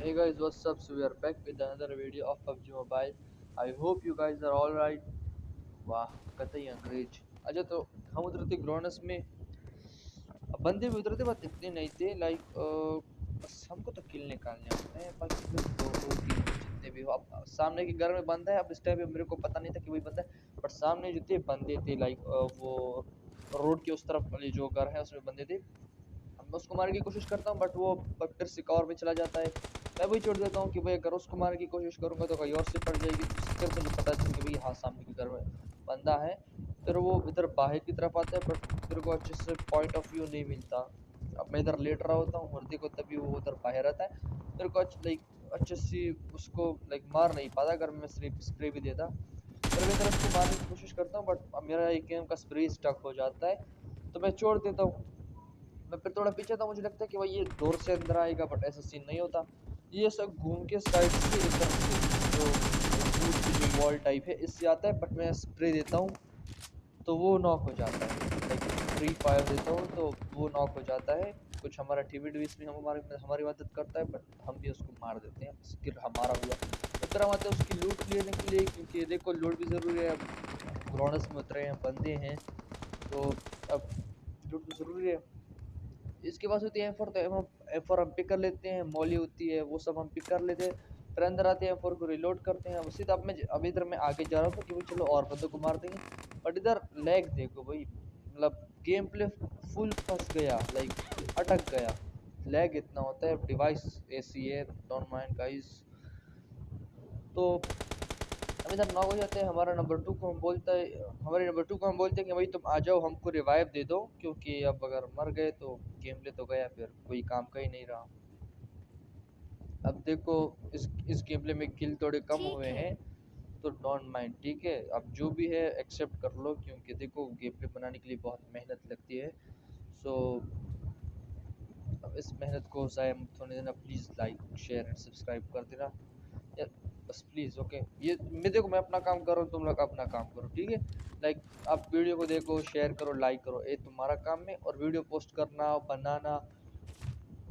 Hey guys, what's up? So we are back with another video of PUBG Mobile. I hope you guys are all right. वाह कतई अंग्रेज। अच्छा तो हम उतरे थे ग्रोनस में। अब बंदे भी उतरे थे बट इतने नहीं थे बस हमको तो किल निकालने होते हैं, बाकी फिर दो दो तीन जितने भी हो। अब सामने के घर में बंदा है। अब इस टाइम पे मेरे को पता नहीं था कि वही बंदा है, बट सामने जो थे बंदे थे वो रोड के उस तरफ वाली जो घर है उसमें बंदे थे। अब मैं उसको मारने की कोशिश करता हूँ बट वो फिर से कवर में चला जाता है। मैं वही छोड़ देता हूँ कि भाई अगर उसको मारने की कोशिश करूँगा तो कहीं और से पड़ जाएगी, तो फिर मुझे पता चल कि भाई हाँ सामने की घर में बंदा है। फिर वो इधर बाहर की तरफ आता है बट मेरे को अच्छे से पॉइंट ऑफ व्यू नहीं मिलता। अब मैं इधर लेट रहा होता हूँ और देखो तभी वो उधर बाहर रहता है। मेरे को अच्छे से उसको मार नहीं पाता अगर मैं सिर्फ स्प्रे भी देता। फिर मैं इधर उसको मारने की कोशिश करता हूँ बट मेरा एक गेम का स्प्रे स्टक हो जाता है, तो मैं छोड़ देता हूँ। मैं फिर थोड़ा पीछे था, मुझे लगता है कि भाई ये डोर से अंदर आएगा बट ऐसा सीन नहीं होता। ये सब घूम के साइड से इधर से जो दूर की जो वॉल टाइप है इससे आता है, बट मैं स्प्रे देता हूँ तो वो नॉक हो जाता है। फ्री फायर देता हूँ तो वो नॉक हो जाता है। कुछ हमारा टीवी डिवीस भी हमारी मदद करता है बट हम भी उसको मार देते हैं, स्किल हमारा हुआ। तो फिर हम आते हैं उसकी लूट लेने के लिए, क्योंकि देखो लूट भी ज़रूरी है। अब ग्राउंड्स में उतरे हैं बंदे हैं तो अब लूट तो ज़रूरी है। इसके पास होती है एम4, तो एम4 हम पिक कर लेते हैं। मॉली होती है वो सब हम पिक कर लेते हैं। फिर अंदर आते हैं एम4 को रिलोड करते हैं। उसी अब इधर मैं आगे जा रहा था कि भाई चलो और बंदों को मार देंगे, बट इधर लैग देखो भाई, गेम प्ले फुल फंस गया, अटक गया। लैग इतना होता है, डिवाइस ऐसी है, डोंट माइंड गाइस। तो हम इधर नॉक हो जाते हैं। हमारे नंबर टू को हम बोलते हैं कि भाई तुम आ जाओ, हमको रिवाइव दे दो, क्योंकि अब अगर मर गए तो गेम प्ले तो गया, फिर कोई काम का ही नहीं रहा। अब देखो इस गेम प्ले में किल थोड़े कम ठीक हुए है। हैं, तो डोंट माइंड, ठीक है। अब जो भी है एक्सेप्ट कर लो, क्योंकि देखो गेम प्ले बनाने के लिए बहुत मेहनत लगती है। सो अब इस मेहनत को ज़ाया मत होने देना। Please like share and subscribe कर देना यार, बस प्लीज़। ओके, ये मैं अपना काम कर रहा हूँ, तुम लोग अपना काम करो, ठीक है। आप वीडियो को देखो, शेयर करो, लाइक करो, ये तुम्हारा काम है। और वीडियो पोस्ट करना, बनाना,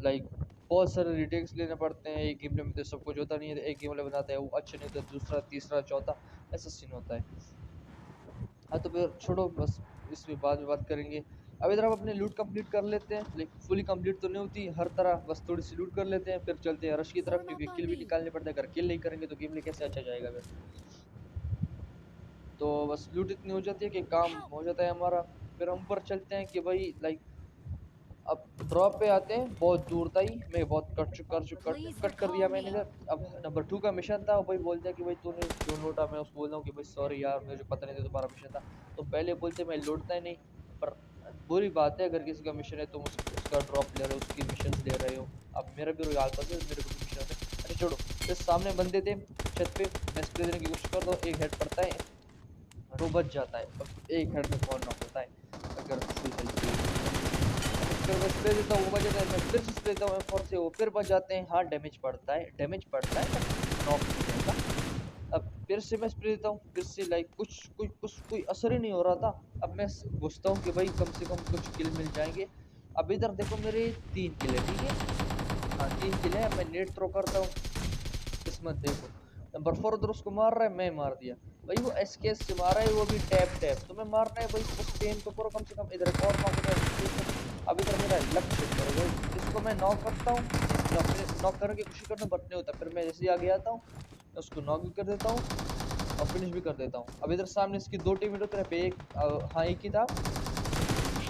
लाइक बहुत सारे रिटेक्स लेने पड़ते हैं। एक गेम में तो सब कुछ होता नहीं है, एक गेम बनाता है वो अच्छा नहीं होता, दूसरा तीसरा चौथा ऐसा सीन होता है। हाँ तो फिर छोड़ो, बस इसमें बाद में बात करेंगे। अब इधर हम अपने लूट कंप्लीट कर लेते हैं, फुली कंप्लीट तो नहीं होती हर तरह, बस थोड़ी सी लूट कर लेते हैं। फिर चलते हैं रश की तरफ, Follow क्योंकि for किल भी me. निकालने पड़ता है। अगर किल नहीं करेंगे तो गेम कैसे अच्छा जाएगा फिर। तो बस लूट इतनी हो जाती है कि काम Help! हो जाता है हमारा। फिर हम ऊपर चलते हैं कि भाई अब ड्रॉप पे आते हैं बहुत दूर तक ही। मैं बहुत Please कट कर दिया recall मैंने me. इधर। अब नंबर टू का मिशन था, वही बोलते हैं कि भाई तूने क्यों लूटा। मैं उसको बोलता हूँ कि भाई सॉरी यार, मुझे पता नहीं था तुम्हारा मिशन था। तो पहले बोलते मैं लूटता ही नहीं, पर बुरी बात है अगर किसी का मिशन है तुम उसका ड्रॉप ले रहे हो, उसकी मिशन ले रहे हो। अब मेरा भी रोयाल पास है, मेरे को भी मिशन है। अच्छा छोड़ो, इस सामने बंदे थे छत पे, मैं स्प्रे देने की कोशिश करता हूँ, एक हेड पड़ता है और वो बच जाता है। अब एक हेड में कौन नॉक होता है अगर फुल हेल्थ पे होती है। फिर मैं स्प्रे देता हूँ, वो बच जाता है। मैं फिर से स्प्रे देता हूँ एम4 से, वो फिर बच जाते हैं। हाँ डैमेज पड़ता है बट नॉक नहीं होता। अब फिर से मैं स्प्रे देता हूँ, फिर से कोई असर ही नहीं हो रहा था। अब मैं सोचता हूँ कि भाई कम से कम कुछ किल मिल जाएंगे। अब इधर देखो मेरे 3 किल है, ठीक है। हाँ 3 किल है। मैं नेट थ्रो करता हूँ, किस्मत देखो। नंबर 4 उधर उसको मार रहा है, मैं मार दिया। भाई वो एसकेएस से मार रहा है, वो भी टैप टैप, तो मैं मारना है भाई, बस टेम तो करो कम से कम। इधर एक और नॉक होता है। अब इधर मेरा लक चेक करो भाई, इसको मैं नॉक करता हूँ, नॉक करने की कोशिश करता हूँ बट नहीं होता। फिर मैं जैसे ही आगे आता हूँ उसको नॉक भी कर देता हूँ और फिनिश भी कर देता हूँ। अब इधर सामने इसकी 2 टीम उतरे पे, हाँ एक ही था। अब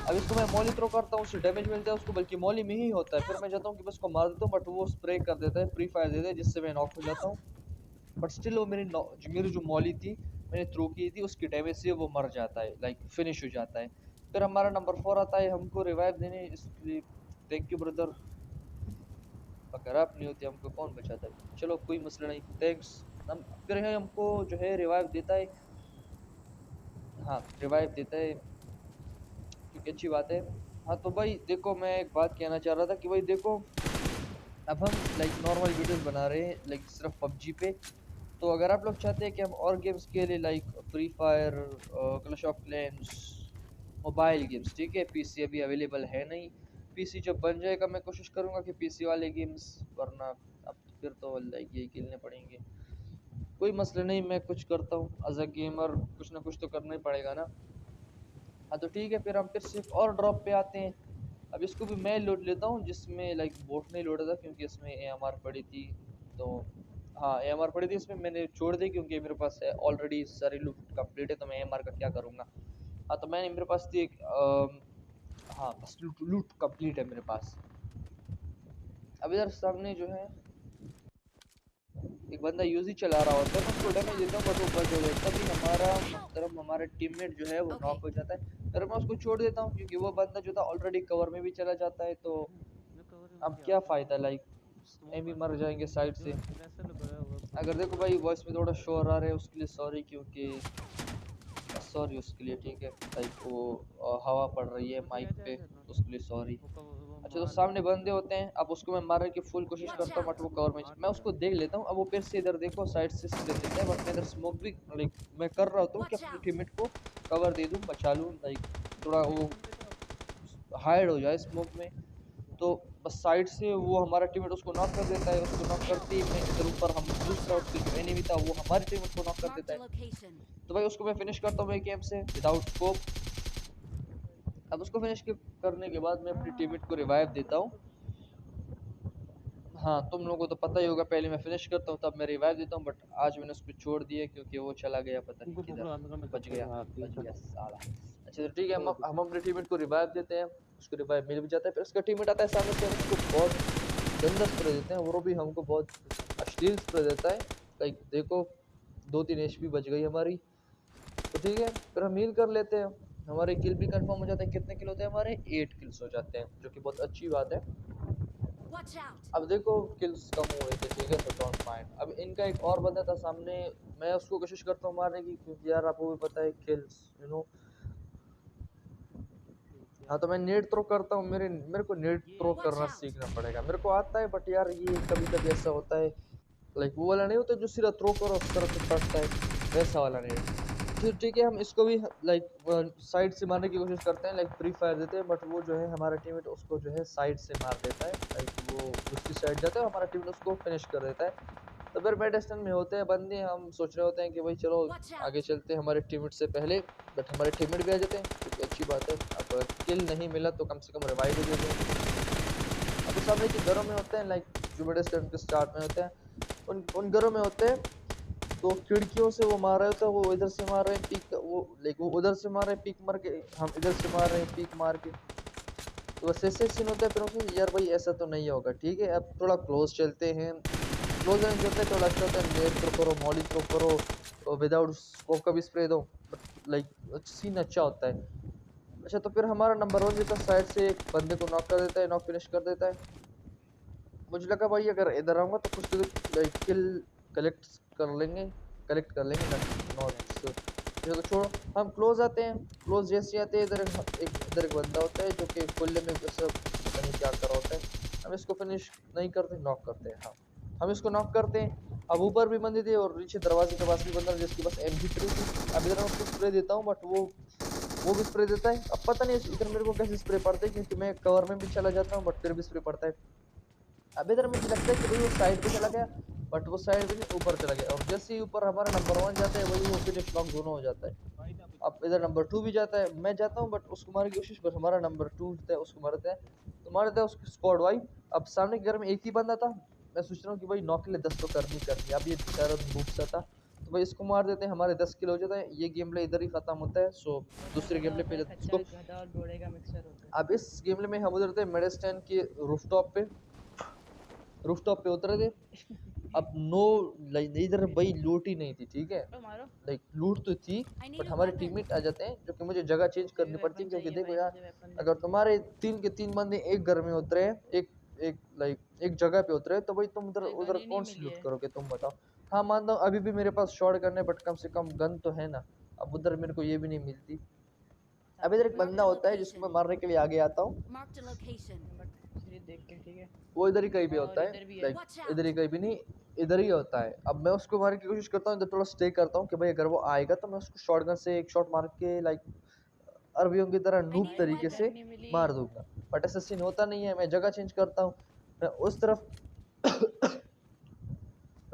Help! इसको मैं मॉली थ्रो करता हूँ, उससे डैमेज मिलता है उसको, बल्कि मॉली में ही होता है। फिर मैं Help! चाहता हूँ कि बस को मार देता हूँ बट वो स्प्रे कर देता है, फ्री फायर देता है, जिससे मैं नॉक हो जाता Help! हूँ। बट स्टिल वो मेरी जो मॉली थी, मैंने थ्रो की थी, उसकी डैमेज से वो मर जाता है, फिनिश हो जाता है। फिर हमारा नंबर 4 आता है हमको रिवाइव देने, इसलिए थैंक यू ब्रदर। अगर आप नहीं होते हमको कौन बचाता है। चलो कोई मसला नहीं, थैंक्स। हम फिर है हमको जो है रिवाइव देता है। हाँ रिवाइव देता है, क्योंकि अच्छी बात है। हाँ तो भाई देखो, मैं एक बात कहना चाह रहा था कि भाई देखो, अब हम नॉर्मल वीडियोस बना रहे हैं सिर्फ पबजी पे। तो अगर आप लोग चाहते हैं कि हम और गेम्स के लिए free fire, clash of clans, mobile games, ठीक है, पीसी अभी अवेलेबल है नहीं। पीसी जब बन जाएगा मैं कोशिश करूंगा कि पीसी वाले गेम्स, वरना अब फिर तो लाइक यही खेलने पड़ेंगे। कोई मसला नहीं, मैं कुछ करता हूँ एज अ गेमर, कुछ ना कुछ तो करना ही पड़ेगा ना। हाँ तो ठीक है, फिर हम फिर से एक और ड्रॉप पे आते हैं। अब इसको भी मैं लूट लेता हूँ, जिसमें लाइक बोट नहीं लूटा था क्योंकि इसमें AMR पड़ी थी। तो हाँ AMR पड़ी थी इसमें, मैंने छोड़ दी क्योंकि मेरे पास है ऑलरेडी सारी लूट कंप्लीट है, तो मैं AMR का क्या करूँगा। हाँ तो मैंने मेरे पास थी एक हाँ बस लूट लूट कंप्लीट है मेरे पास। अब इधर सामने जो है एक बंदा यूजी चला रहा होता है, मैं उसको डैमेज देता हूँ बट वो बच हो जाता है। तभी हमारा मोहतरम हमारा टीममेट जो है वो नॉक हो जाता है, फिर मैं उसको छोड़ देता हूँ क्योंकि वो बंदा जो था ऑलरेडी कवर में भी चला जाता है। तो अब क्या फ़ायदा, लाइक एम ही मर जाएंगे साइड से। अगर देखो भाई वॉइस में थोड़ा शोर आ रहा है उसके लिए सॉरी, क्योंकि सॉरी उसके लिए, ठीक है लाइक वो हवा पड़ रही है माइक पे, उसके लिए सॉरी। अच्छा तो सामने बंदे होते हैं, अब उसको मैं मारने की फुल कोशिश करता हूँ बट वो कवर में, मैं उसको देख लेता हूँ। अब वो फिर से इधर देखो साइड से सीधे देता है, बट मैं इधर स्मोक भी लाइक मैं कर रहा होता हूँ कि अपने टीममेट को कवर दे दूँ, बचा लूँ, लाइक थोड़ा वो हाइड हो जाए स्मोक में। तो बस साइड से वो हमारा टीममेट उसको नॉक कर देता है, उसको नॉक करते ही मैं इधर ऊपर हम दूसरा उसके जो एनिमी था वो हमारे टीममेट को नॉक कर देता है। तो भाई उसको मैं फिनिश करता हूँ एक एम से विदाउट स्कोप। अब उसको फिनिश करने के बाद मैं अपनी टीममेट को रिवाइव देता हूँ। हाँ तुम लोगों को तो पता ही होगा, पहले मैं फिनिश करता हूँ तब मैं रिवाइव देता हूँ, बट आज मैंने उसको छोड़ दिया क्योंकि वो चला गया पता नहीं किधर, बच गया साला। अच्छा तो ठीक है, हम अपने टीममेट को रिवाइव देते हैं, उसको रिवाइव मिल भी जाता है, फिर उसका टीममेट आता है सामने से, हम उसको बहुत गंदा स्प्रे देते हैं, वो भी हमको बहुत अश्लील स्प्रे देता है। लाइक देखो 2-3 HP बच गई हमारी। तो ठीक है फिर हम हील कर लेते हैं, हमारे किल भी कंफर्म हो जाते हैं। कितने किल होते हैं हमारे? 8 किल्स हो जाते हैं, जो कि बहुत अच्छी बात है। अब देखो किल्स कम हुए थे, ठीक है तो डोंट माइंड। अब इनका एक और बंदा था सामने, मैं उसको कोशिश करता हूँ मारने की क्योंकि यार आपको भी पता है किल्स यू नो। हाँ तो मैं नेट थ्रो करता हूँ, मेरे को नेट थ्रो करना सीखना पड़ेगा। मेरे को आता है बट यार ये कभी कभी ऐसा होता है, लाइक वो वाला नहीं होता जो सिर्फ थ्रो करो उस तरफ से फटता है, वैसा वाला नहीं। फिर ठीक है हम इसको भी लाइक साइड से मारने की कोशिश करते हैं, लाइक फ्री फायर देते हैं, बट वो जो है हमारा टीममेट उसको जो है साइड से मार देता है, लाइक वो दूसरी साइड जाता है, हमारा टीममेट उसको फिनिश कर देता है। तो फिर बैट स्टैंड में होते हैं बंदे, हम सोच रहे होते हैं कि भाई चलो आगे चलते हैं हमारे टीममेट से पहले, बट हमारे टीममेट भी आ जाते हैं, क्योंकि अच्छी बात है। अब किल नहीं मिला तो कम से कम रिवाइव दे देंगे। अब सामने के घरों में होते हैं, लाइक जो बैट स्टैंड के स्टार्ट में होते हैं, उन घरों में होते हैं। तो खिड़कियों से वो मार रहे होते हैं, वो इधर से मार रहे हैं पीक, वो लाइक वो उधर से मार रहे हैं पीक मार के, हम इधर से मार रहे हैं पीक मार के। तो बस ऐसे सीन होता है, फिर उसमें यार भाई ऐसा तो नहीं होगा, ठीक है अब थोड़ा क्लोज चलते हैं। क्लोज रेंज होता है थोड़ा अच्छा होता है, नेट थ्रो करो, मॉली थ्रो करो, विदाउट स्कोप का भी स्प्रे दो, लाइक सीन अच्छा होता है। अच्छा तो फिर हमारा नंबर 1 जो था साइड से एक बंदे को नॉक कर देता है, नॉक फिनिश कर देता है। मुझे लगा भाई अगर इधर आऊँगा तो कुछ लाइक किल कलेक्ट कलेक्ट कर लेंगे ना, नॉट तो छोड़ो। हम क्लोज आते हैं, क्लोज जैसे आते हैं इधर एक बंदा होता है जो कि खुले में सब पता नहीं क्या कर रहा होता है, हम इसको फिनिश नहीं करते, नॉक करते हैं। हाँ हम इसको नॉक करते हैं। अब ऊपर भी बंदे थे और नीचे दरवाजे के पास भी बंदा जिसके पास MP3 थी। अब इधर मैं उसको स्प्रे देता हूँ बट वो भी स्प्रे देता है। अब पता नहीं इधर मेरे को कैसे स्प्रे पड़ता है क्योंकि मैं कवर में भी चला जाता हूँ बट फिर भी स्प्रे पड़ता है। अब इधर मुझे लगता है कि भाई वो साइड पे चला गया, बट वो साइड पे नहीं ऊपर चला गया, और जैसे ही ऊपर हमारा नंबर 1 जाता है वही वो फिनिश लॉक दोनों हो जाता है। अब इधर नंबर 2 भी जाता है, मैं जाता हूँ बट उसको मारने की कोशिश, बट हमारा नंबर 2 होता है उसको मारता है, तो मारता है उसकी स्क्वाड वाइप। अब सामने के घर में एक ही बंदा था, मैं सोच रहा हूँ कि भाई नॉक के लिए 10 तो करनी। अब ये बेचारा धूप सा था, तो भाई इसको मार देते हैं, हमारे 10 किल हो जाता है। ये गेम प्ले इधर ही खत्म होता है। सो दूसरे गेम प्ले पे इसको, अब इस गेम प्ले में हम उधर थे मेडेस्टैन के रूफटॉप पे उतरे थे। अब नो लाइक इधर भाई लूट ही नहीं थी, ठीक है लाइक लूट तो थी बट हमारे टीममेट आ जाते हैं, जो कि मुझे जगह चेंज करनी पड़ती है क्योंकि देखो यार अगर तुम्हारे 3 के 3 बंदे एक घर में उतरे हैं, एक एक लाइक एक जगह पे उतरे तो भाई तुम उधर उधर कौन सी लूट करोगे, तुम बताओ। हाँ मानता हूँ अभी भी मेरे पास शॉट गन है बट कम से कम गन तो है ना, अब उधर मेरे को ये भी नहीं मिलती। अब इधर एक बंदा होता है जिसको मैं मारने के लिए आगे आता हूँ, वो इधर ही कहीं भी होता है, लाइक इधर ही कहीं भी नहीं, इधर ही होता है। अब मैं उसको मारने की कोशिश करता हूँ, इधर थोड़ा स्टे करता हूँ कि भाई अगर वो आएगा तो मैं उसको शॉटगन से एक शॉट मार के लाइक अरबियों की तरह नूब तरीके से मार दूंगा, बट ऐसा सीन होता नहीं है। मैं जगह चेंज करता हूँ, मैं उस तरफ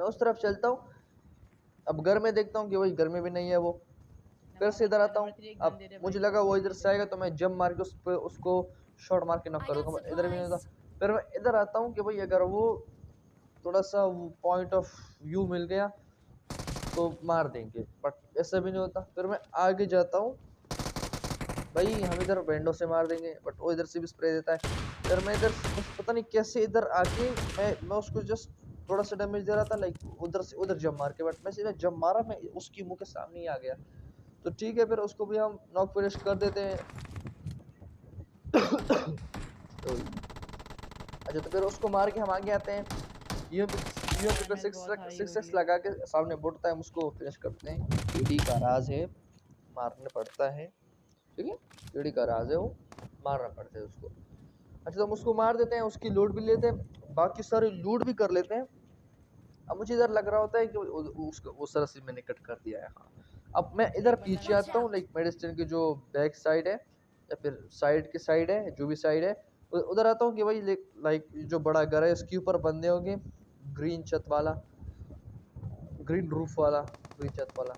मैं उस तरफ चलता हूँ। अब घर में देखता हूँ कि वही घर में भी नहीं है वो। फिर से इधर आता हूँ। अब मुझे लगा वो इधर से आएगा तो मैं जंप मार के उसको शॉट मार के नॉक कर दूंगा, इधर भी नहीं होता। फिर मैं इधर आता हूँ कि भाई अगर वो थोड़ा सा पॉइंट ऑफ व्यू मिल गया तो मार देंगे, बट ऐसा भी नहीं होता। फिर मैं आगे जाता हूँ, भाई हम इधर विंडो से मार देंगे, बट वो इधर से भी स्प्रे देता है। फिर मैं इधर पता नहीं कैसे इधर आके मैं उसको जस्ट थोड़ा सा डैमेज दे रहा था, लाइक उधर से उधर जंप मार के, बट मैं सीधा जंप मारा, मैं उसकी मुंह के सामने ही आ गया। तो ठीक है, फिर उसको भी हम नॉक फिनिश कर देते हैं। तो अच्छा, तो फिर उसको मार के हम आगे आते हैं। यूएमपी पे 6x लगा के सामने बोलता है, हम उसको फिनिश करते हैं। ईडी का राज है, मारने पड़ता है, ठीक है। ईडी का राज है, वो मारना पड़ता है उसको। अच्छा, तो हम उसको मार देते हैं, उसकी लूट भी लेते हैं, बाकी सारे लूट भी कर लेते हैं। अब मुझे इधर लग रहा होता है कि उसको उस तरह से मैंने कट कर दिया है। हाँ, अब मैं इधर पीछे आता हूँ, लाइक मेडिसिन की जो बैक साइड है या फिर साइड की साइड है, जो भी साइड है, उधर आता हूँ कि भाई लाइक जो बड़ा घर है इसके ऊपर बंदे होंगे, ग्रीन छत वाला, ग्रीन रूफ वाला, ग्रीन छत वाला,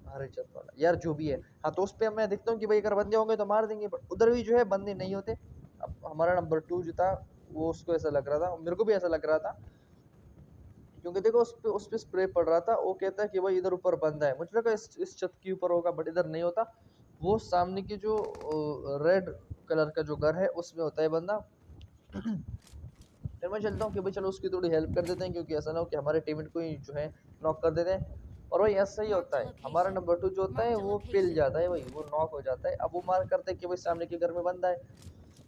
हरे छत वाला, यार जो भी है। हाँ, तो उस पे मैं देखता हूँ कि भाई अगर बंदे होंगे तो मार देंगे, बट उधर भी जो है बंदे नहीं होते। अब हमारा नंबर 2 जो था, वो उसको ऐसा लग रहा था, मेरे को भी ऐसा लग रहा था, क्योंकि देखो उस पे स्प्रे पड़ रहा था। वो कहता है कि भाई इधर ऊपर बंदा है, मुझे लगा इस छत के ऊपर होगा, बट इधर नहीं होता। वो सामने की जो रेड कलर का जो घर है उसमें होता है बंदा। फिर मैं चलता हूँ कि भाई चलो उसकी थोड़ी हेल्प कर देते हैं, क्योंकि ऐसा ना हो कि हमारे टीममेट को ही जो है नॉक कर देते हैं। और भाई ऐसा ही होता है, हमारा नंबर 2 जो होता है वो पिल जाता है, भाई वो नॉक हो जाता है। अब वो मार करते हैं कि भाई सामने के घर में बंदा है।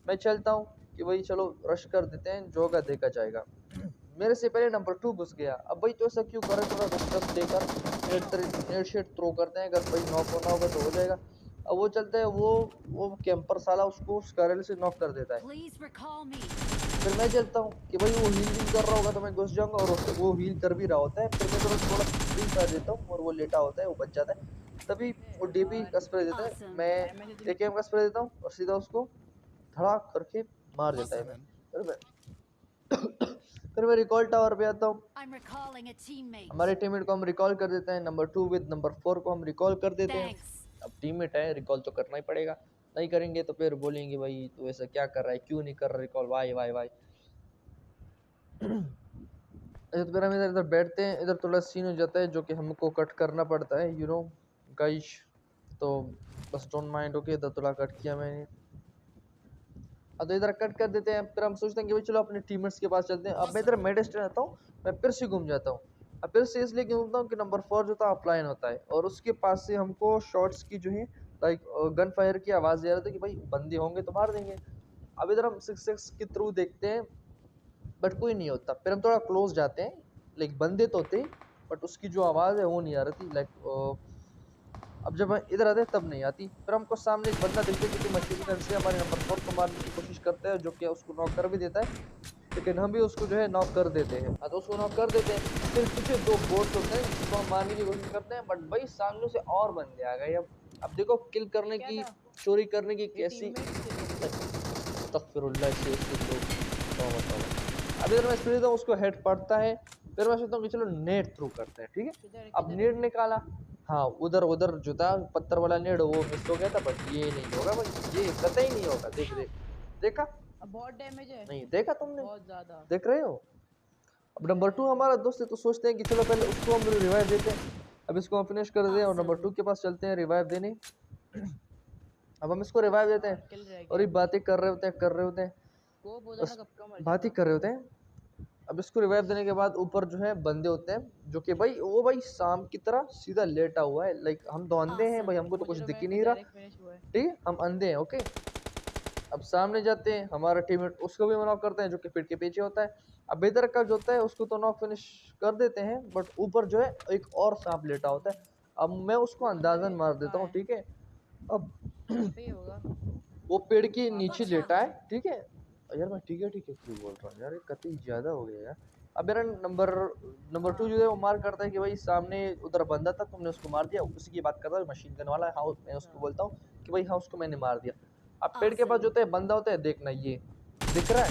मैं चलता हूँ कि भाई चलो रश कर देते हैं, जो होगा देखा जाएगा। मेरे से पहले नंबर 2 घुस गया। अब भाई तो ऐसा क्यों करे, थोड़ा रुक देकर नेट शेट थ्रो करते हैं, अगर भाई नॉक होना होगा तो हो जाएगा। अब वो चलता है, वो कैंपर साला उसको उस करल से नॉक कर देता है। फिर मैं चलता हूँ कि भाई वो हील कर रहा होगा तो मैं घुस जाऊंगा, और वो हील कर भी रहा होता है। फिर मैं थोड़ा फ्री कर देता हूँ और वो लेटा होता है, वो बच जाता है। तभी वो डीपी का स्प्रे देता है, मैं एकेएम का स्प्रे देता हूँ और सीधा उसको धड़ाक करके मार देता है। फिर मैं रिकॉल टावर पे आता हूँ, हमारे टीममेट को हम रिकॉल कर देते हैं। नंबर 2 विद नंबर 4 को हम रिकॉल कर देते हैं। अब टीममेट है, रिकॉल तो करना ही पड़ेगा, नहीं करेंगे तो फिर बोलेंगे भाई तू ऐसा क्या कर रहा है, क्यों नहीं कर रहा रिकॉल, वाई वाई वाई। अच्छा, तो फिर हम इधर इधर बैठते हैं, इधर थोड़ा सीन हो जाता है जो कि हमको कट करना पड़ता है, यू नो गाइस, तो बस डोंट माइंड। ओके, इधर थोड़ा कट किया मैंने। अब तो इधर कट कर देते हैं। फिर हम सोचते हैं कि भाई चलो अपने टीममेट्स के पास चलते हैं। अब मैं इधर मेडिस्टर आता हूँ, मैं फिर से घूम जाता हूँ। अब फिर से इसलिए घूमता हूँ कि नंबर 4 जो था ऑफलाइन होता है, और उसके पास से हमको शॉट्स की जो है लाइक गन फायर की आवाज़ आ रही थी कि भाई बंदे होंगे तो मार देंगे। अब इधर हम 6x के थ्रू देखते हैं, बट कोई नहीं होता। फिर हम थोड़ा क्लोज जाते हैं, लाइक बंदे तो थे, बट उसकी जो आवाज़ है वो नहीं आ रही थी, लाइक अब जब इधर आते तब नहीं आती। फिर हमको सामने एक बंदा दिखता है, क्योंकि मशीन गन से हमारे नंबर 4 को मारने की कोशिश करता है, जो कि उसको नॉक कर भी देता है, लेकिन हम भी उसको जो है नॉक कर देते हैं। हाँ, तो उसको नॉक कर देते हैं। फिर पीछे 2 बोट्स होते हैं जिसको हम मारने की कोशिश करते हैं, बट भाई सामने से और बंदे आ गए। अब देखो किल करने की, चोरी करने की कैसी, अस्तगफिरुल्लाह से इसके लोग, तौबा तौबा। अब इधर मैं स्प्रे देता हूँ, उसको हेड पड़ता है। फिर मैं सोचता हूँ कि चलो नेट थ्रू करते हैं, ठीक है। अब नेट निकाला, हाँ उधर उधर जो था पत्थर वाला नेट वो मिस हो गया था, बट ये नहीं होगा भाई, ये कतई नहीं होगा। देख देख देखा, बहुत डैमेज है, नहीं देखा तुमने, बहुत ज्यादा देख रहे हो। अब नंबर 2 हमारा दोस्त है, तो सोचते हैं कि चलो पहले उसको हम रिवाइव देते हैं। अब इसको हम फिनिश कर दें और नंबर 2 के पास चलते हैं रिवाइव देने। अब हम इसको रिवाइव देते हैं, और ये बातें कर रहे होते हैं बस बात ही कर रहे होते हैं। अब इसको रिवाइव देने के बाद ऊपर जो है बंदे होते हैं, जो कि भाई वो भाई शाम की तरह सीधा लेटा हुआ है, लाइक हम तो अंधे हैं भाई, हमको तो कुछ दिख ही नहीं रहा, ठीक है, हम अंधे हैं। ओके, अब सामने जाते हैं, हमारा टीममेट उसको भी नॉक करते हैं, जो कि पीठ के पीछे होता है। अब इधर का जो होता है उसको तो नॉक फिनिश कर देते हैं, बट ऊपर जो है एक और सांप लेटा होता है। अब मैं उसको अंदाजन मार देता हूँ, ठीक है। अब वो पेड़ के नीचे लेटा है, ठीक है। यार मैं ठीक है क्यों बोल रहा हूँ यार, ये कतई ज्यादा हो गया यार। अब मेरा नंबर 2 जो है वो मार करता है कि भाई सामने उधर बंदा था, तुमने उसको मार दिया, उसी की बात कर रहा है, मशीन गन वाला। हाँ, मैं उसको बोलता हूँ कि भाई हाँ उसको मैंने मार दिया। अब पेड़ के पास जो होता है बंदा होता है, देखना ये दिख रहा है,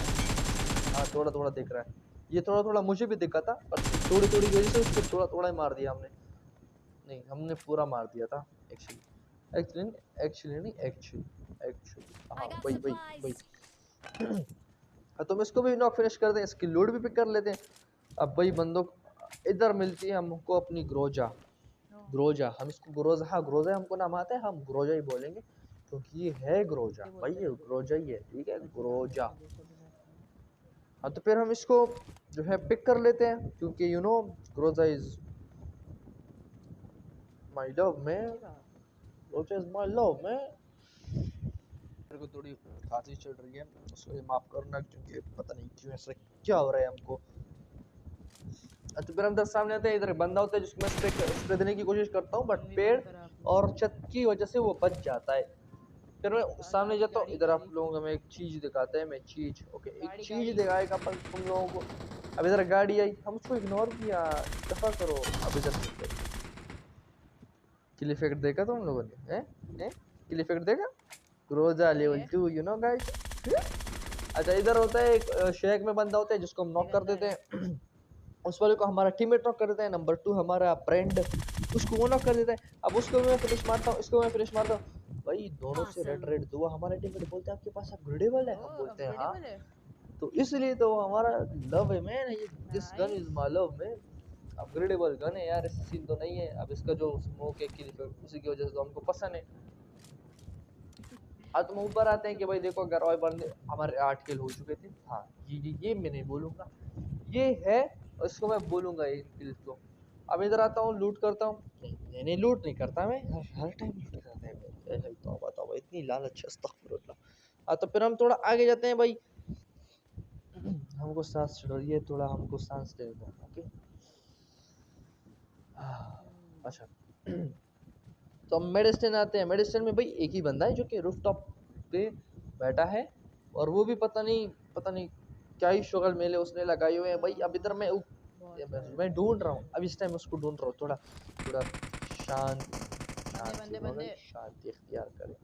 हाँ थोड़ा थोड़ा दिख रहा है, ये थोड़ा थोड़ा मुझे भी दिखा था, पर थोड़ी थोड़ी की वजह से उसको थोड़ा थोड़ा ही मार दिया हमने। नहीं, हमने पूरा मार दिया था एक्चुअली। एक्चुअली हाँ, वही वही वही। हाँ, तो हम इसको भी नॉक फिनिश कर दें, इसकी लूट भी पिक कर लेते हैं। अब वही बंदूक इधर मिलती है हमको अपनी ग्रोजा। ग्रोजा, हम इसको ग्रोजा, हाँ ग्रोजा हमको नाम आता है, हम ग्रोजा ही बोलेंगे क्योंकि ये है ग्रोजा भाई, ये ग्रोजा ही है, ठीक है ग्रोजा। हाँ तो फिर हम इसको जो है पिक कर लेते हैं क्योंकि you know Groza is my love man, Groza is my love man. मेरे को थोड़ी खांसी चल रही है, उसको माफ करना क्योंकि पता नहीं क्यों ऐसा क्या हो रहा है हमको। तो फिर हम इधर सामने आते हैं, इधर बंदा होता है जिसको मैं स्प्रे देने की कोशिश करता हूँ, बट पेड़ और छत की वजह से वो बच जाता है। फिर मैं सामने जाता हूँ, इधर आप लोगों को मैं एक चीज दिखाते हैं, मैं चीज ओके एक चीज दिखाएगा अपन तुम लोगों को। अब इधर गाड़ी आई, हम उसको इग्नोर किया, दफा करो। अब इधर किल इफेक्ट देखा तुम लोगों ने? हैं किल इफेक्ट देखा? Groza level 2 you know guys. अच्छा इधर होता है एक शेक में बंदा होता है जिसको हम नॉक कर देते हैं। उस वाले को हमारा टीममेट नॉक कर देता है, नंबर 2 हमारा फ्रेंड उसको वो नॉक कर देता है। अब उसको मैं फिनिश मारता हूँ, इसको मैं फिनिश मारता हूँ भाई, दोनों से रेड रेड दुआ। हमारे टीममेट बोलते हैं आपके पास अपग्रेडेबल है, हम बोलते हैं हाँ, तो इसलिए तो हमारा लव है मैन, ये this gun is my love man, upgradable gun है यार, ऐसा सीन तो नहीं है। अब इसका जो स्मोक है किल इफेक्ट उसी की वजह से तो हमको पसंद है। अब तुम ऊपर आते हैं कि भाई देखो अगर और बंदे हमारे 8 किल हो चुके थे। हाँ ये मैं नहीं बोलूँगा, ये है, और इसको मैं बोलूँगा इन किल्स को। अब इधर आता हूँ, लूट करता हूँ। नहीं लूट नहीं करता मैं, हर टाइम लूट करता है। तौबा तौबा, इतनी लालच, अस्तगफिरुल्लाह। हाँ तो फिर हम थोड़ा आगे जाते हैं भाई, हमको सांस चढ़ रही है, थोड़ा हमको सांस ले दो ओके। अच्छा तो हम मेडिसिन आते हैं, मेडिसिन में भाई एक ही बंदा है जो कि रूफटॉप पे बैठा है, और वो भी पता नहीं क्या ही शुगल मेले उसने लगाए हुए हैं भाई। अब इधर मैं ढूंढ रहा हूँ, अब इस टाइम उसको ढूंढ रहा हूँ। थोड़ा थोड़ा शांति इख्तियार करें।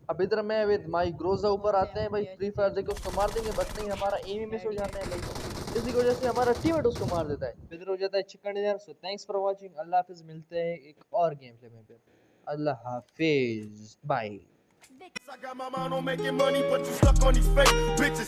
अब इधर मैं विद माई ग्रोजा ऊपर आते हैं भाई, फ्री फायर देके उसको मार देंगे, बट नहीं हमारा एम मिस हो जाता है भाई, इसी की वजह से हमारा टीममेट उसको मार देता है, इधर हो जाता है chicken dinner. So thanks for watching, अल्लाह हाफिज, मिलते हैं एक और गेम प्ले में, फिर अल्लाह हाफिज, bye. I got my mind on making money, but you stuck on these fake bitches.